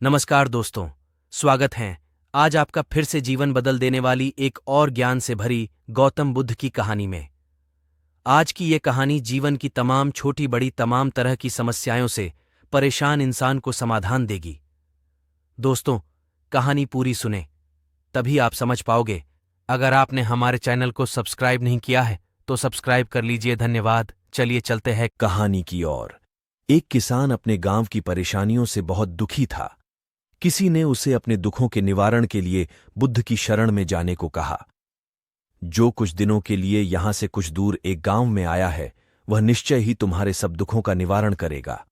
नमस्कार दोस्तों, स्वागत है आज आपका फिर से जीवन बदल देने वाली एक और ज्ञान से भरी गौतम बुद्ध की कहानी में। आज की ये कहानी जीवन की तमाम छोटी बड़ी तमाम तरह की समस्याओं से परेशान इंसान को समाधान देगी। दोस्तों, कहानी पूरी सुने, तभी आप समझ पाओगे। अगर आपने हमारे चैनल को सब्सक्राइब नहीं किया है तो सब्सक्राइब कर लीजिए। धन्यवाद। चलिए चलते हैं कहानी की ओर। एक किसान अपने गांव की परेशानियों से बहुत दुखी था। किसी ने उसे अपने दुखों के निवारण के लिए बुद्ध की शरण में जाने को कहा। जो कुछ दिनों के लिए यहां से कुछ दूर एक गांव में आया है, वह निश्चय ही तुम्हारे सब दुखों का निवारण करेगा।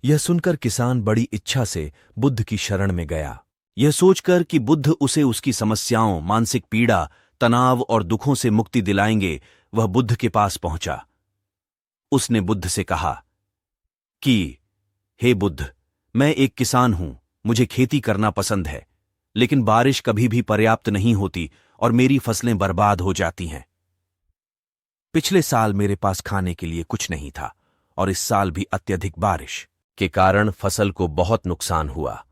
यह सुनकर किसान बड़ी इच्छा से बुद्ध की शरण में गया, यह सोचकर कि बुद्ध उसे उसकी समस्याओं, मानसिक पीड़ा, तनाव और दुखों से मुक्ति दिलाएंगे। वह बुद्ध के पास पहुंचा। उसने बुद्ध से कहा कि हे बुद्ध, मैं एक किसान हूं, मुझे खेती करना पसंद है, लेकिन बारिश कभी भी पर्याप्त नहीं होती और मेरी फसलें बर्बाद हो जाती हैं। पिछले साल मेरे पास खाने के लिए कुछ नहीं था और इस साल भी अत्यधिक बारिश के कारण फसल को बहुत नुकसान हुआ।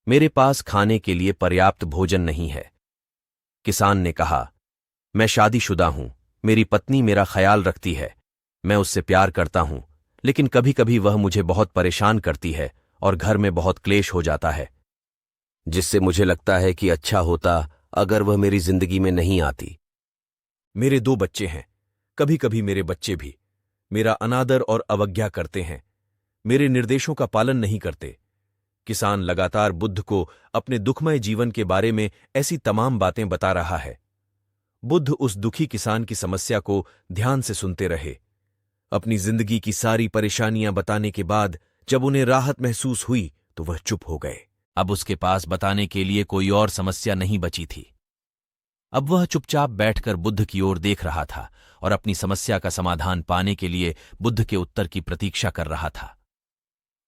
मेरे पास खाने के लिए पर्याप्त भोजन नहीं है। किसान ने कहा, मैं शादीशुदा हूं, मेरी पत्नी मेरा ख्याल रखती है, मैं उससे प्यार करता हूं, लेकिन कभी कभी वह मुझे बहुत परेशान करती है और घर में बहुत क्लेश हो जाता है, जिससे मुझे लगता है कि अच्छा होता अगर वह मेरी जिंदगी में नहीं आती। मेरे 2 बच्चे हैं, कभी कभी मेरे बच्चे भी मेरा अनादर और अवज्ञा करते हैं, मेरे निर्देशों का पालन नहीं करते। किसान लगातार बुद्ध को अपने दुखमय जीवन के बारे में ऐसी तमाम बातें बता रहा है। बुद्ध उस दुखी किसान की समस्या को ध्यान से सुनते रहे। अपनी जिंदगी की सारी परेशानियां बताने के बाद जब उन्हें राहत महसूस हुई तो वह चुप हो गए। अब उसके पास बताने के लिए कोई और समस्या नहीं बची थी। अब वह चुपचाप बैठकर बुद्ध की ओर देख रहा था और अपनी समस्या का समाधान पाने के लिए बुद्ध के उत्तर की प्रतीक्षा कर रहा था।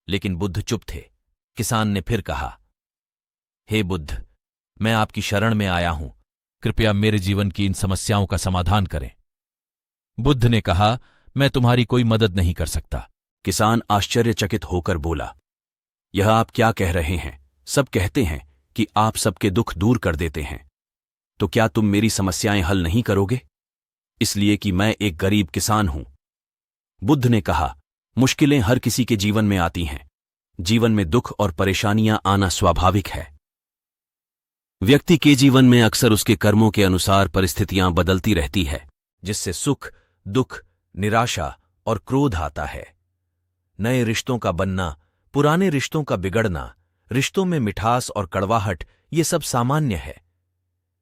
लेकिन बुद्ध चुप थे। किसान ने फिर कहा, हे बुद्ध, मैं आपकी शरण में आया हूं, कृपया मेरे जीवन की इन समस्याओं का समाधान करें। बुद्ध ने कहा, मैं तुम्हारी कोई मदद नहीं कर सकता। किसान आश्चर्यचकित होकर बोला, यह आप क्या कह रहे हैं? सब कहते हैं कि आप सबके दुख दूर कर देते हैं, तो क्या तुम मेरी समस्याएं हल नहीं करोगे? इसलिए कि मैं एक गरीब किसान हूं। बुद्ध ने कहा, मुश्किलें हर किसी के जीवन में आती हैं। जीवन में दुख और परेशानियां आना स्वाभाविक है। व्यक्ति के जीवन में अक्सर उसके कर्मों के अनुसार परिस्थितियां बदलती रहती है, जिससे सुख, दुख, निराशा और क्रोध आता है। नए रिश्तों का बनना, पुराने रिश्तों का बिगड़ना, रिश्तों में मिठास और कड़वाहट, ये सब सामान्य है।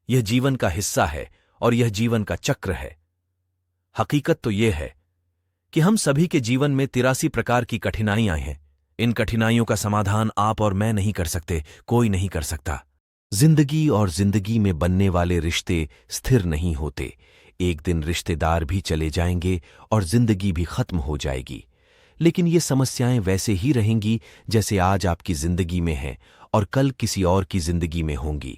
यह जीवन का हिस्सा है और यह जीवन का चक्र है। हकीकत तो यह है कि हम सभी के जीवन में 83 प्रकार की कठिनाइयां हैं। इन कठिनाइयों का समाधान आप और मैं नहीं कर सकते, कोई नहीं कर सकता। जिंदगी और जिंदगी में बनने वाले रिश्ते स्थिर नहीं होते। एक दिन रिश्तेदार भी चले जाएंगे और जिंदगी भी खत्म हो जाएगी, लेकिन ये समस्याएं वैसे ही रहेंगी जैसे आज आपकी जिंदगी में हैं और कल किसी और की जिंदगी में होंगी।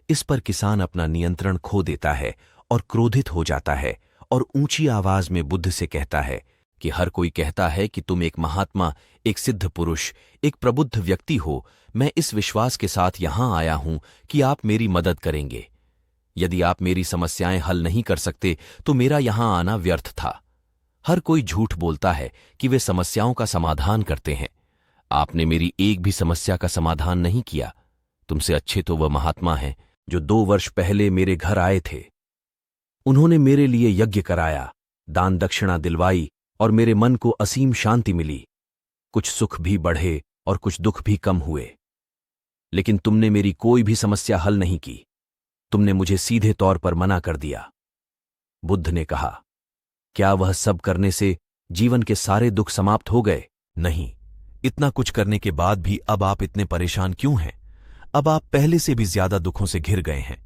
इस पर किसान अपना नियंत्रण खो देता है और क्रोधित हो जाता है और ऊंची आवाज में बुद्ध से कहता है कि हर कोई कहता है कि तुम एक महात्मा, एक सिद्ध पुरुष, एक प्रबुद्ध व्यक्ति हो। मैं इस विश्वास के साथ यहां आया हूं कि आप मेरी मदद करेंगे। यदि आप मेरी समस्याएं हल नहीं कर सकते तो मेरा यहां आना व्यर्थ था। हर कोई झूठ बोलता है कि वे समस्याओं का समाधान करते हैं। आपने मेरी एक भी समस्या का समाधान नहीं किया। तुमसे अच्छे तो वह महात्मा हैं जो 2 वर्ष पहले मेरे घर आए थे। उन्होंने मेरे लिए यज्ञ कराया, दान दक्षिणा दिलवाई और मेरे मन को असीम शांति मिली। कुछ सुख भी बढ़े और कुछ दुख भी कम हुए, लेकिन तुमने मेरी कोई भी समस्या हल नहीं की। तुमने मुझे सीधे तौर पर मना कर दिया। बुद्ध ने कहा, क्या वह सब करने से जीवन के सारे दुख समाप्त हो गए? नहीं। इतना कुछ करने के बाद भी अब आप इतने परेशान क्यों हैं? अब आप पहले से भी ज्यादा दुखों से घिर गए हैं।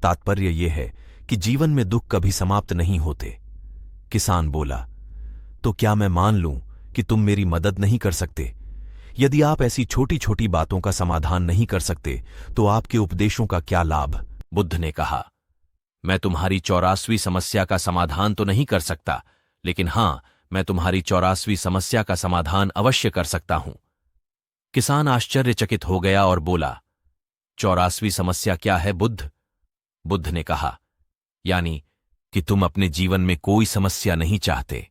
तात्पर्य यह है कि जीवन में दुख कभी समाप्त नहीं होते। किसान बोला, तो क्या मैं मान लूं कि तुम मेरी मदद नहीं कर सकते? यदि आप ऐसी छोटी छोटी बातों का समाधान नहीं कर सकते तो आपके उपदेशों का क्या लाभ? बुद्ध ने कहा, मैं तुम्हारी 84वीं समस्या का समाधान तो नहीं कर सकता, लेकिन हां, मैं तुम्हारी 84वीं समस्या का समाधान अवश्य कर सकता हूं। किसान आश्चर्यचकित हो गया और बोला, 84वीं समस्या क्या है बुद्ध? बुद्ध ने कहा, यानी कि तुम अपने जीवन में कोई समस्या नहीं चाहते।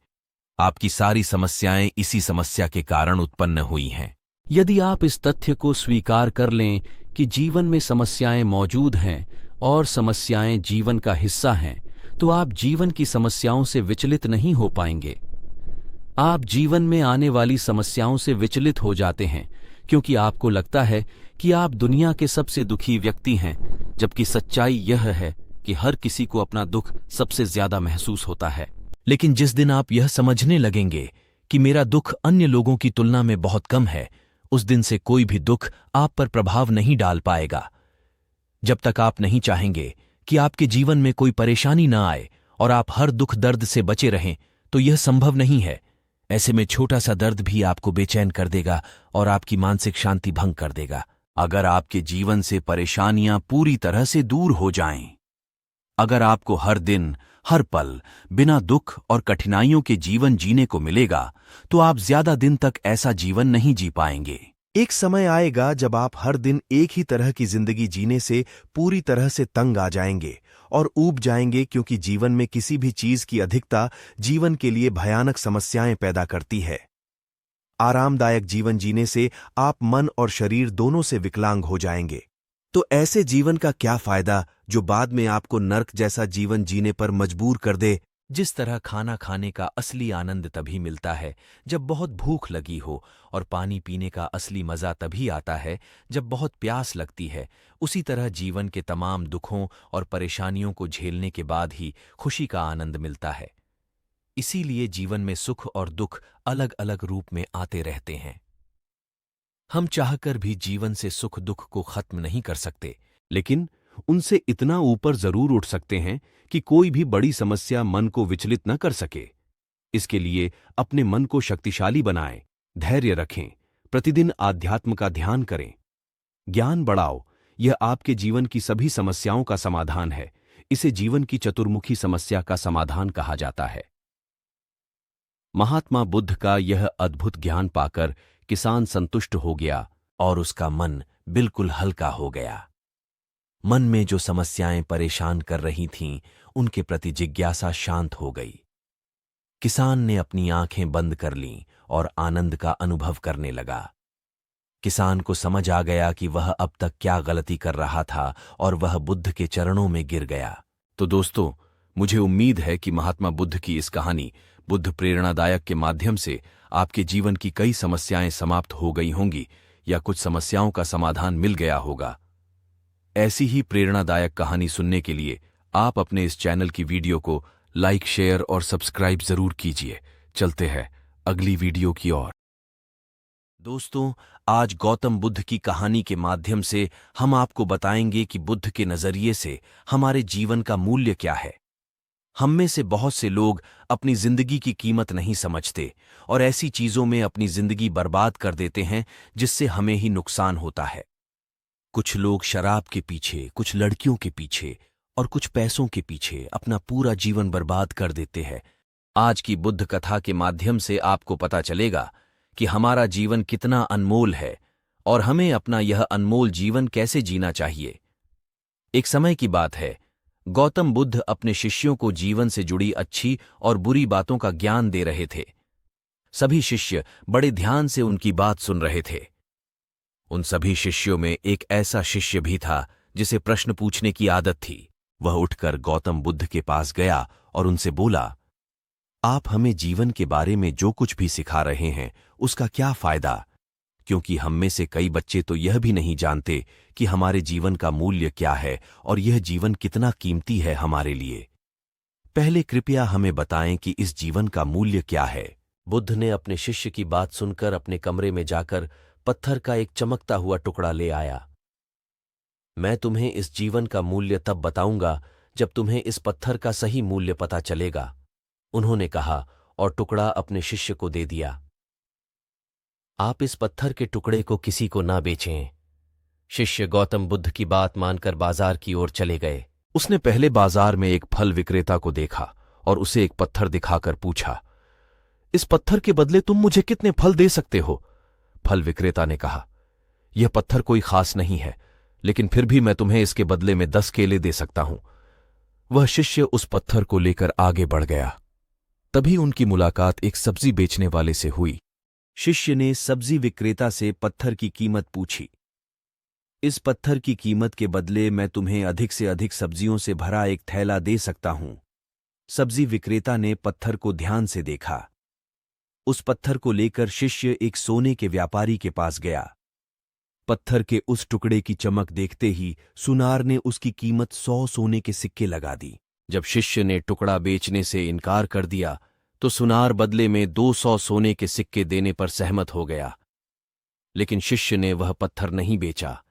आपकी सारी समस्याएं इसी समस्या के कारण उत्पन्न हुई हैं। यदि आप इस तथ्य को स्वीकार कर लें कि जीवन में समस्याएं मौजूद हैं और समस्याएं जीवन का हिस्सा हैं, तो आप जीवन की समस्याओं से विचलित नहीं हो पाएंगे। आप जीवन में आने वाली समस्याओं से विचलित हो जाते हैं क्योंकि आपको लगता है कि आप दुनिया के सबसे दुखी व्यक्ति हैं, जबकि सच्चाई यह है कि हर किसी को अपना दुख सबसे ज्यादा महसूस होता है। लेकिन जिस दिन आप यह समझने लगेंगे कि मेरा दुख अन्य लोगों की तुलना में बहुत कम है, उस दिन से कोई भी दुख आप पर प्रभाव नहीं डाल पाएगा। जब तक आप नहीं चाहेंगे कि आपके जीवन में कोई परेशानी न आए और आप हर दुख दर्द से बचे रहें, तो यह संभव नहीं है। ऐसे में छोटा सा दर्द भी आपको बेचैन कर देगा और आपकी मानसिक शांति भंग कर देगा। अगर आपके जीवन से परेशानियां पूरी तरह से दूर हो जाएं, अगर आपको हर दिन हर पल बिना दुख और कठिनाइयों के जीवन जीने को मिलेगा, तो आप ज्यादा दिन तक ऐसा जीवन नहीं जी पाएंगे। एक समय आएगा जब आप हर दिन एक ही तरह की जिंदगी जीने से पूरी तरह से तंग आ जाएंगे और ऊब जाएंगे, क्योंकि जीवन में किसी भी चीज की अधिकता जीवन के लिए भयानक समस्याएं पैदा करती है। आरामदायक जीवन जीने से आप मन और शरीर दोनों से विकलांग हो जाएंगे। तो ऐसे जीवन का क्या फायदा जो बाद में आपको नर्क जैसा जीवन जीने पर मजबूर कर दे। जिस तरह खाना खाने का असली आनंद तभी मिलता है जब बहुत भूख लगी हो, और पानी पीने का असली मजा तभी आता है जब बहुत प्यास लगती है, उसी तरह जीवन के तमाम दुखों और परेशानियों को झेलने के बाद ही खुशी का आनंद मिलता है। इसीलिए जीवन में सुख और दुख अलग अलग रूप में आते रहते हैं। हम चाहकर भी जीवन से सुख दुख को खत्म नहीं कर सकते, लेकिन उनसे इतना ऊपर जरूर उठ सकते हैं कि कोई भी बड़ी समस्या मन को विचलित न कर सके। इसके लिए अपने मन को शक्तिशाली बनाएं, धैर्य रखें, प्रतिदिन आध्यात्म का ध्यान करें, ज्ञान बढ़ाओ। यह आपके जीवन की सभी समस्याओं का समाधान है। इसे जीवन की चतुर्मुखी समस्या का समाधान कहा जाता है। महात्मा बुद्ध का यह अद्भुत ज्ञान पाकर किसान संतुष्ट हो गया और उसका मन बिल्कुल हल्का हो गया। मन में जो समस्याएं परेशान कर रही थीं, उनके प्रति जिज्ञासा शांत हो गई। किसान ने अपनी आंखें बंद कर लीं और आनंद का अनुभव करने लगा। किसान को समझ आ गया कि वह अब तक क्या गलती कर रहा था और वह बुद्ध के चरणों में गिर गया। तो दोस्तों, मुझे उम्मीद है कि महात्मा बुद्ध की इस कहानी बुद्ध प्रेरणादायक के माध्यम से आपके जीवन की कई समस्याएं समाप्त हो गई होंगी या कुछ समस्याओं का समाधान मिल गया होगा। ऐसी ही प्रेरणादायक कहानी सुनने के लिए आप अपने इस चैनल की वीडियो को लाइक, शेयर और सब्सक्राइब जरूर कीजिए। चलते हैं अगली वीडियो की ओर। दोस्तों, आज गौतम बुद्ध की कहानी के माध्यम से हम आपको बताएंगे कि बुद्ध के नजरिए से हमारे जीवन का मूल्य क्या है। हम में से बहुत से लोग अपनी जिंदगी की कीमत नहीं समझते और ऐसी चीजों में अपनी जिंदगी बर्बाद कर देते हैं जिससे हमें ही नुकसान होता है। कुछ लोग शराब के पीछे, कुछ लड़कियों के पीछे और कुछ पैसों के पीछे अपना पूरा जीवन बर्बाद कर देते हैं। आज की बुद्ध कथा के माध्यम से आपको पता चलेगा कि हमारा जीवन कितना अनमोल है और हमें अपना यह अनमोल जीवन कैसे जीना चाहिए। एक समय की बात है, गौतम बुद्ध अपने शिष्यों को जीवन से जुड़ी अच्छी और बुरी बातों का ज्ञान दे रहे थे। सभी शिष्य बड़े ध्यान से उनकी बात सुन रहे थे। उन सभी शिष्यों में एक ऐसा शिष्य भी था जिसे प्रश्न पूछने की आदत थी। वह उठकर गौतम बुद्ध के पास गया और उनसे बोला, आप हमें जीवन के बारे में जो कुछ भी सिखा रहे हैं उसका क्या फायदा, क्योंकि हम में से कई बच्चे तो यह भी नहीं जानते कि हमारे जीवन का मूल्य क्या है और यह जीवन कितना कीमती है हमारे लिए। पहले कृपया हमें बताएं कि इस जीवन का मूल्य क्या है। बुद्ध ने अपने शिष्य की बात सुनकर अपने कमरे में जाकर पत्थर का एक चमकता हुआ टुकड़ा ले आया। मैं तुम्हें इस जीवन का मूल्य तब बताऊंगा जब तुम्हें इस पत्थर का सही मूल्य पता चलेगा, उन्होंने कहा और टुकड़ा अपने शिष्य को दे दिया। आप इस पत्थर के टुकड़े को किसी को ना बेचें। शिष्य गौतम बुद्ध की बात मानकर बाजार की ओर चले गए। उसने पहले बाजार में एक फल विक्रेता को देखा और उसे एक पत्थर दिखाकर पूछा, इस पत्थर के बदले तुम मुझे कितने फल दे सकते हो? फल विक्रेता ने कहा, यह पत्थर कोई खास नहीं है, लेकिन फिर भी मैं तुम्हें इसके बदले में 10 केले दे सकता हूं। वह शिष्य उस पत्थर को लेकर आगे बढ़ गया। तभी उनकी मुलाकात एक सब्जी बेचने वाले से हुई। शिष्य ने सब्जी विक्रेता से पत्थर की कीमत पूछी। इस पत्थर की कीमत के बदले मैं तुम्हें अधिक से अधिक सब्जियों से भरा एक थैला दे सकता हूं। सब्जी विक्रेता ने पत्थर को ध्यान से देखा। उस पत्थर को लेकर शिष्य एक सोने के व्यापारी के पास गया। पत्थर के उस टुकड़े की चमक देखते ही सुनार ने उसकी कीमत 100 सोने के सिक्के लगा दी। जब शिष्य ने टुकड़ा बेचने से इनकार कर दिया तो सुनार बदले में 200 सोने के सिक्के देने पर सहमत हो गया, लेकिन शिष्य ने वह पत्थर नहीं बेचा।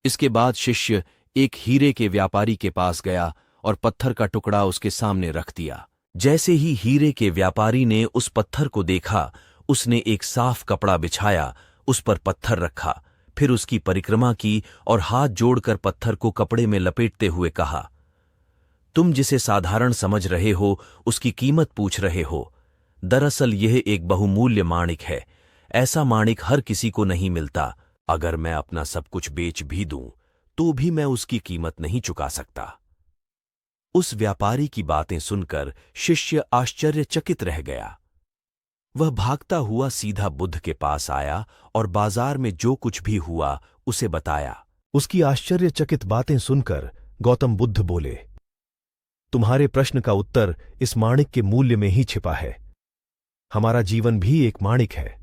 इसके बाद शिष्य एक हीरे के व्यापारी के पास गया और पत्थर का टुकड़ा उसके सामने रख दिया। जैसे ही हीरे के व्यापारी ने उस पत्थर को देखा, उसने एक साफ कपड़ा बिछाया, उस पर पत्थर रखा, फिर उसकी परिक्रमा की और हाथ जोड़कर पत्थर को कपड़े में लपेटते हुए कहा, तुम जिसे साधारण समझ रहे हो उसकी कीमत पूछ रहे हो। दरअसल यह एक बहुमूल्य माणिक है। ऐसा माणिक हर किसी को नहीं मिलता। अगर मैं अपना सब कुछ बेच भी दूं तो भी मैं उसकी कीमत नहीं चुका सकता। उस व्यापारी की बातें सुनकर शिष्य आश्चर्यचकित रह गया। वह भागता हुआ सीधा बुद्ध के पास आया और बाजार में जो कुछ भी हुआ उसे बताया। उसकी आश्चर्यचकित बातें सुनकर गौतम बुद्ध बोले, तुम्हारे प्रश्न का उत्तर इस माणिक के मूल्य में ही छिपा है। हमारा जीवन भी एक माणिक है।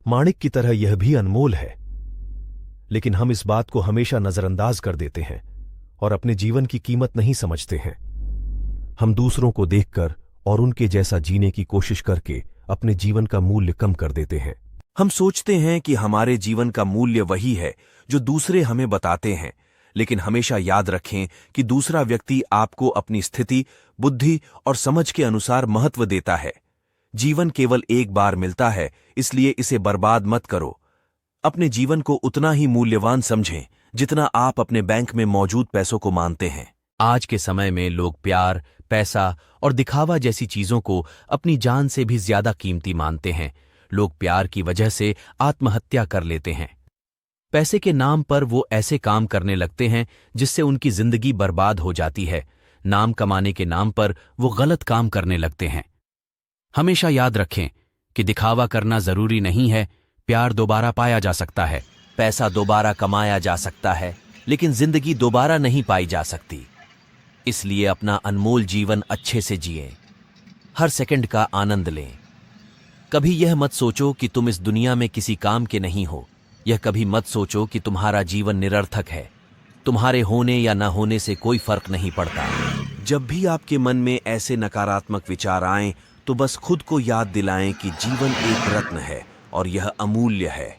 माणिक की तरह यह भी अनमोल है, लेकिन हम इस बात को हमेशा नजरअंदाज कर देते हैं और अपने जीवन की कीमत नहीं समझते हैं। हम दूसरों को देखकर और उनके जैसा जीने की कोशिश करके अपने जीवन का मूल्य कम कर देते हैं। हम सोचते हैं कि हमारे जीवन का मूल्य वही है जो दूसरे हमें बताते हैं, लेकिन हमेशा याद रखें कि दूसरा व्यक्ति आपको अपनी स्थिति, बुद्धि और समझ के अनुसार महत्व देता है। जीवन केवल एक बार मिलता है, इसलिए इसे बर्बाद मत करो। अपने जीवन को उतना ही मूल्यवान समझें जितना आप अपने बैंक में मौजूद पैसों को मानते हैं। आज के समय में लोग प्यार, पैसा और दिखावा जैसी चीजों को अपनी जान से भी ज्यादा कीमती मानते हैं। लोग प्यार की वजह से आत्महत्या कर लेते हैं। पैसे के नाम पर वो ऐसे काम करने लगते हैं जिससे उनकी जिंदगी बर्बाद हो जाती है। नाम कमाने के नाम पर वो गलत काम करने लगते हैं। हमेशा याद रखें कि दिखावा करना जरूरी नहीं है। प्यार दोबारा पाया जा सकता है, पैसा दोबारा कमाया जा सकता है, लेकिन जिंदगी दोबारा नहीं पाई जा सकती। इसलिए अपना अनमोल जीवन अच्छे से जिएं, हर सेकंड का आनंद लें। कभी यह मत सोचो कि तुम इस दुनिया में किसी काम के नहीं हो। यह कभी मत सोचो कि तुम्हारा जीवन निरर्थक है। तुम्हारे होने या न होने से कोई फर्क नहीं पड़ता। जब भी आपके मन में ऐसे नकारात्मक विचार आएं, तो बस खुद को याद दिलाएं कि जीवन एक रत्न है और यह अमूल्य है।